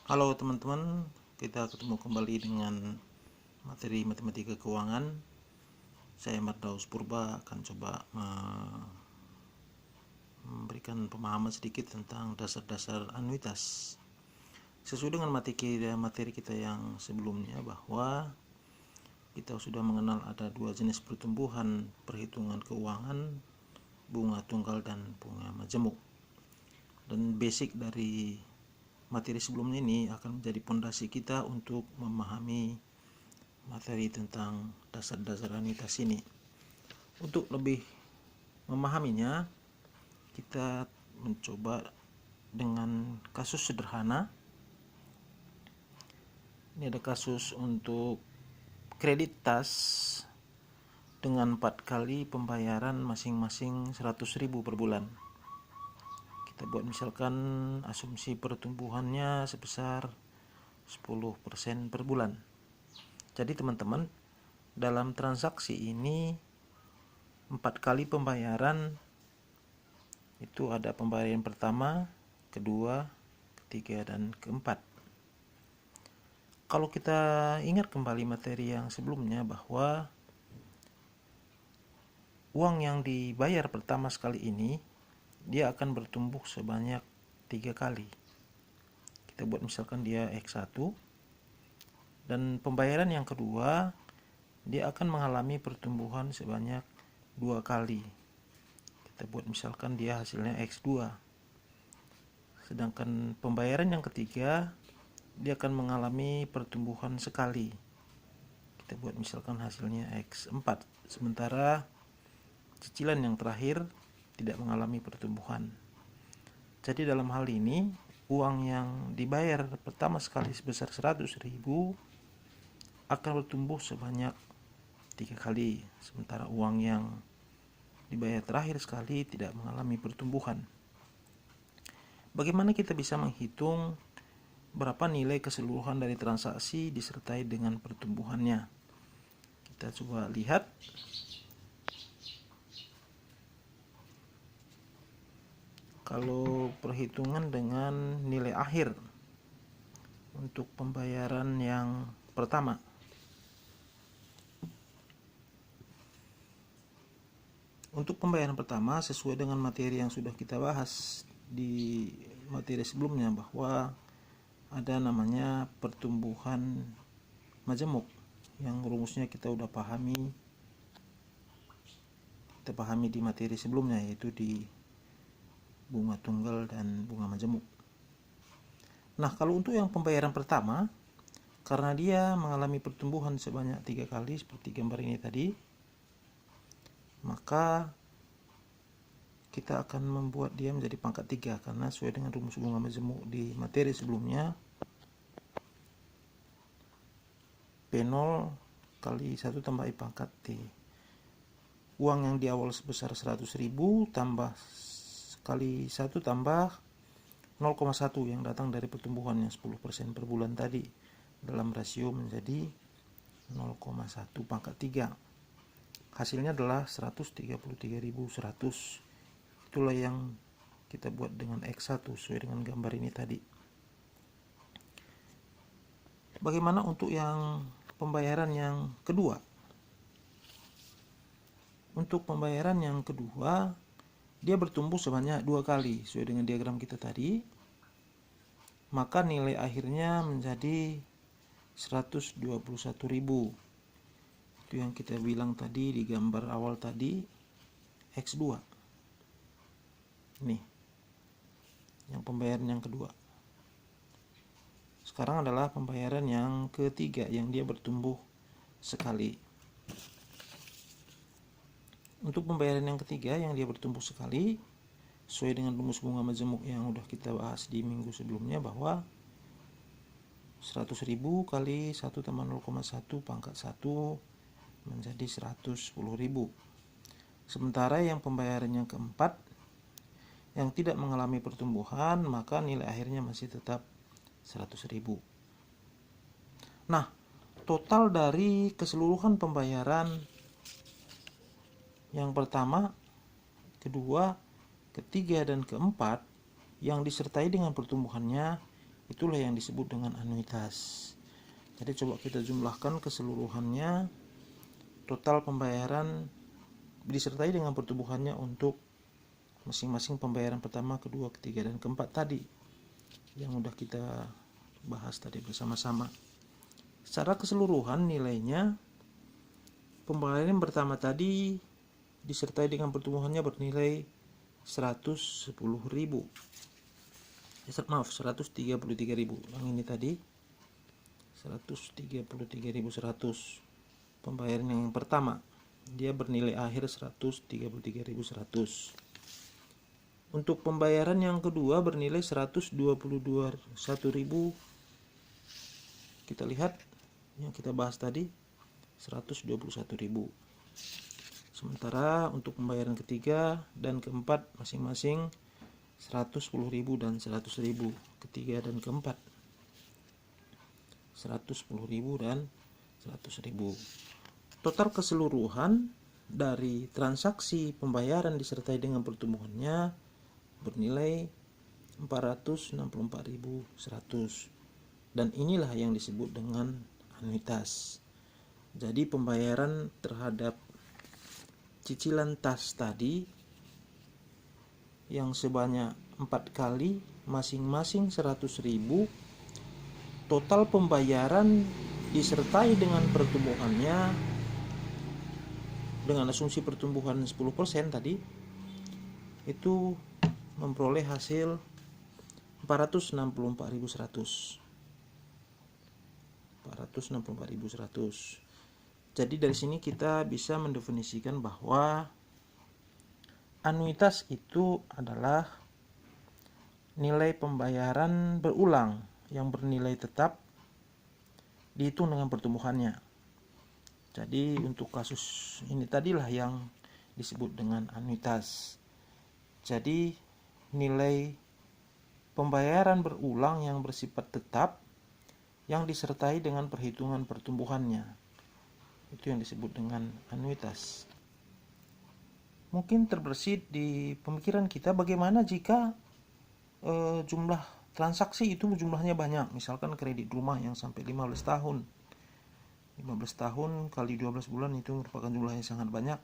Halo teman-teman, kita ketemu kembali dengan materi matematika keuangan. Saya Mardaus Purba akan coba memberikan pemahaman sedikit tentang dasar-dasar anuitas. Sesuai dengan materi kita yang sebelumnya, bahwa kita sudah mengenal ada dua jenis pertumbuhan perhitungan keuangan, bunga tunggal dan bunga majemuk. Dan basic dari materi sebelumnya ini akan menjadi pondasi kita untuk memahami materi tentang dasar-dasar anuitas ini. Untuk lebih memahaminya, kita mencoba dengan kasus sederhana. Ini ada kasus untuk kredit tas dengan 4 kali pembayaran masing-masing 100.000 per bulan. Kita buat misalkan asumsi pertumbuhannya sebesar 10% per bulan. Jadi teman-teman, dalam transaksi ini 4 kali pembayaran itu ada pembayaran pertama, kedua, ketiga, dan keempat. Kalau kita ingat kembali materi yang sebelumnya, bahwa uang yang dibayar pertama sekali ini dia akan bertumbuh sebanyak 3 kali. Kita buat misalkan dia X1, dan pembayaran yang kedua dia akan mengalami pertumbuhan sebanyak 2 kali. Kita buat misalkan dia hasilnya X2. Sedangkan pembayaran yang ketiga dia akan mengalami pertumbuhan sekali. Kita buat misalkan hasilnya X4. Sementara cicilan yang terakhir tidak mengalami pertumbuhan. Jadi dalam hal ini, uang yang dibayar pertama sekali sebesar 100.000 akan bertumbuh sebanyak 3 kali. Sementara uang yang dibayar terakhir sekali tidak mengalami pertumbuhan. Bagaimana kita bisa menghitung berapa nilai keseluruhan dari transaksi disertai dengan pertumbuhannya? Kita coba lihat. Kalau perhitungan dengan nilai akhir untuk pembayaran yang pertama, untuk pembayaran pertama sesuai dengan materi yang sudah kita bahas di materi sebelumnya, bahwa ada namanya pertumbuhan majemuk yang rumusnya kita udah pahami di materi sebelumnya, yaitu di bunga tunggal dan bunga majemuk. Nah, kalau untuk yang pembayaran pertama, karena dia mengalami pertumbuhan sebanyak 3 kali seperti gambar ini tadi, maka kita akan membuat dia menjadi pangkat 3, karena sesuai dengan rumus bunga majemuk di materi sebelumnya, P0 kali 1 tambah I pangkat T. Uang yang di awal sebesar 100.000 tambah kali 1 tambah 0,1 yang datang dari pertumbuhan yang 10% per bulan tadi, dalam rasio menjadi 0,1 pangkat 3. Hasilnya adalah 133.100. Itulah yang kita buat dengan X1 sesuai dengan gambar ini tadi. Bagaimana untuk yang pembayaran yang kedua? Untuk pembayaran yang kedua, dia bertumbuh sebanyak 2 kali sesuai dengan diagram kita tadi. Maka nilai akhirnya menjadi 121.000. Itu yang kita bilang tadi di gambar awal tadi, X2. Nih, yang pembayaran yang kedua. Sekarang adalah pembayaran yang ketiga yang dia bertumbuh sekali. Untuk pembayaran yang ketiga yang dia bertumbuh sekali, sesuai dengan rumus bunga majemuk yang udah kita bahas di minggu sebelumnya, bahwa 100.000 kali 1 tambah 0,1 pangkat 1 menjadi 110.000. Sementara yang pembayaran yang keempat yang tidak mengalami pertumbuhan, maka nilai akhirnya masih tetap 100.000. Nah, total dari keseluruhan pembayaran yang pertama, kedua, ketiga, dan keempat yang disertai dengan pertumbuhannya Itulah yang disebut dengan anuitas. Jadi coba kita jumlahkan keseluruhannya, total pembayaran disertai dengan pertumbuhannya untuk masing-masing pembayaran pertama, kedua, ketiga, dan keempat tadi yang udah kita bahas tadi bersama-sama. Secara keseluruhan nilainya, pembayaran pertama tadi disertai dengan pertumbuhannya bernilai 110.000. 133.000. Yang ini tadi 133.100. Pembayaran yang pertama dia bernilai akhir 133.100. Untuk pembayaran yang kedua bernilai 121.000. Kita lihat yang kita bahas tadi 121.000. Sementara untuk pembayaran ketiga dan keempat masing-masing 110.000 dan 100.000. Ketiga dan keempat 110.000 dan 100.000. Total keseluruhan dari transaksi pembayaran disertai dengan pertumbuhannya bernilai 464.100. Dan inilah yang disebut dengan anuitas. Jadi pembayaran terhadap cicilan tas tadi yang sebanyak 4 kali masing-masing 100.000, total pembayaran disertai dengan pertumbuhannya dengan asumsi pertumbuhan 10% tadi itu memperoleh hasil 464.100. Jadi dari sini kita bisa mendefinisikan bahwa anuitas itu adalah nilai pembayaran berulang yang bernilai tetap dihitung dengan pertumbuhannya. Jadi untuk kasus ini tadilah yang disebut dengan anuitas. Jadi nilai pembayaran berulang yang bersifat tetap yang disertai dengan perhitungan pertumbuhannya. Itu yang disebut dengan anuitas. Mungkin terbersit di pemikiran kita bagaimana jika jumlah transaksi itu jumlahnya banyak. Misalkan kredit rumah yang sampai 15 tahun. 15 tahun kali 12 bulan itu merupakan jumlah yang sangat banyak.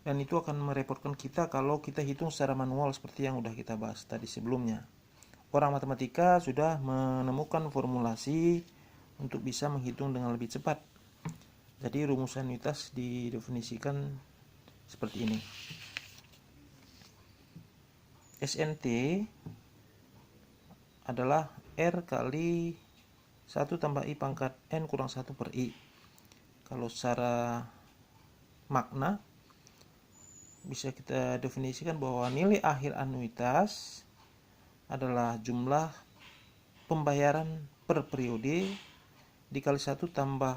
Dan itu akan merepotkan kita kalau kita hitung secara manual seperti yang udah kita bahas tadi sebelumnya. Orang matematika sudah menemukan formulasi untuk bisa menghitung dengan lebih cepat. Jadi rumus anuitas didefinisikan seperti ini. SNT adalah R kali 1 tambah I pangkat N kurang 1 per I. Kalau secara makna bisa kita definisikan bahwa nilai akhir anuitas adalah jumlah pembayaran per periode dikali 1 tambah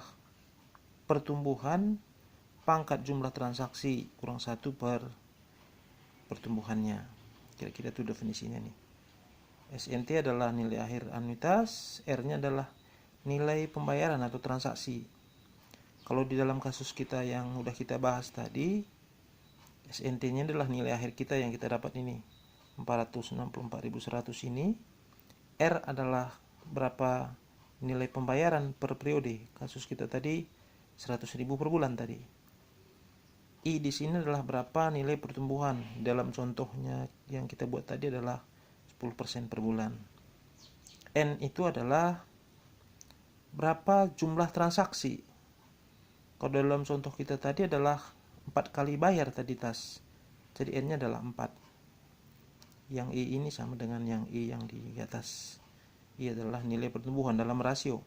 pertumbuhan pangkat jumlah transaksi kurang 1 per pertumbuhannya. Kira-kira itu definisinya nih. SNT adalah nilai akhir anuitas, R-nya adalah nilai pembayaran atau transaksi. Kalau di dalam kasus kita yang udah kita bahas tadi, SNT-nya adalah nilai akhir kita yang kita dapat ini 464.100 ini. R adalah berapa nilai pembayaran per periode. Kasus kita tadi 100.000 per bulan tadi. I di sini adalah berapa nilai pertumbuhan. Dalam contohnya yang kita buat tadi adalah 10% per bulan. N itu adalah berapa jumlah transaksi. Kalau dalam contoh kita tadi adalah 4 kali bayar tadi tas. Jadi N-nya adalah 4. Yang I ini sama dengan yang I yang di atas. I adalah nilai pertumbuhan dalam rasio.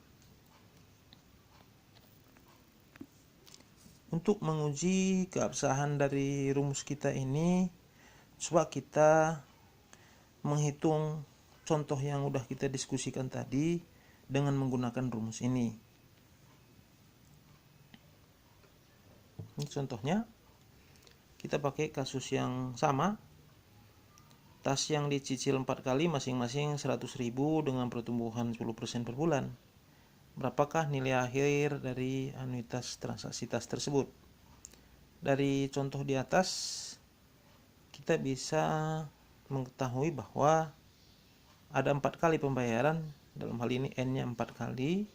Untuk menguji keabsahan dari rumus kita ini, coba kita menghitung contoh yang udah kita diskusikan tadi dengan menggunakan rumus ini. Ini contohnya, kita pakai kasus yang sama. Tas yang dicicil 4 kali masing-masing 100.000 dengan pertumbuhan 10% per bulan. Berapakah nilai akhir dari anuitas transaksi tas tersebut? Dari contoh di atas kita bisa mengetahui bahwa ada 4 kali pembayaran dalam hal ini N nya 4 kali,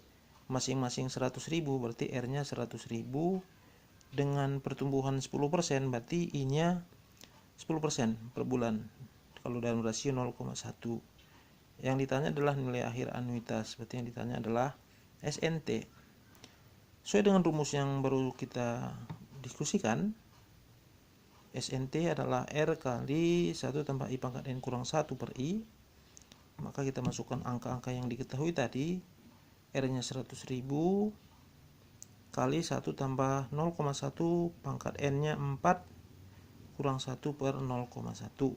masing-masing 100.000, berarti R nya 100.000 dengan pertumbuhan 10%, berarti I nya 10% per bulan kalau dalam rasio 0,1. Yang ditanya adalah nilai akhir anuitas, berarti yang ditanya adalah SNT. Sesuai dengan rumus yang baru kita diskusikan, SNT adalah R kali 1 tambah I pangkat N kurang 1 per I. Maka kita masukkan angka-angka yang diketahui tadi. R nya 100.000 kali 1 tambah 0,1 pangkat N nya 4 kurang 1 per 0,1.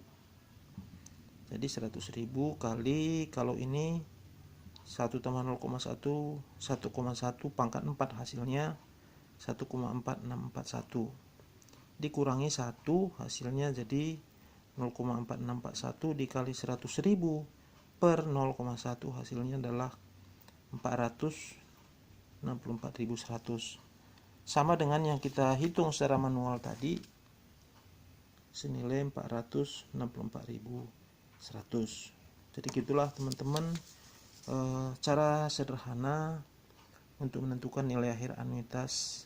Jadi 100.000 kali, kalau ini 1 tambah 0,1 1,1 pangkat 4, hasilnya 1,4641 dikurangi 1, hasilnya jadi 0,4641 dikali 100.000 per 0,1, hasilnya adalah 464.100, sama dengan yang kita hitung secara manual tadi senilai 464.100. Jadi gitulah teman-teman cara sederhana untuk menentukan nilai akhir anuitas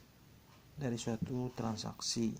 dari suatu transaksi.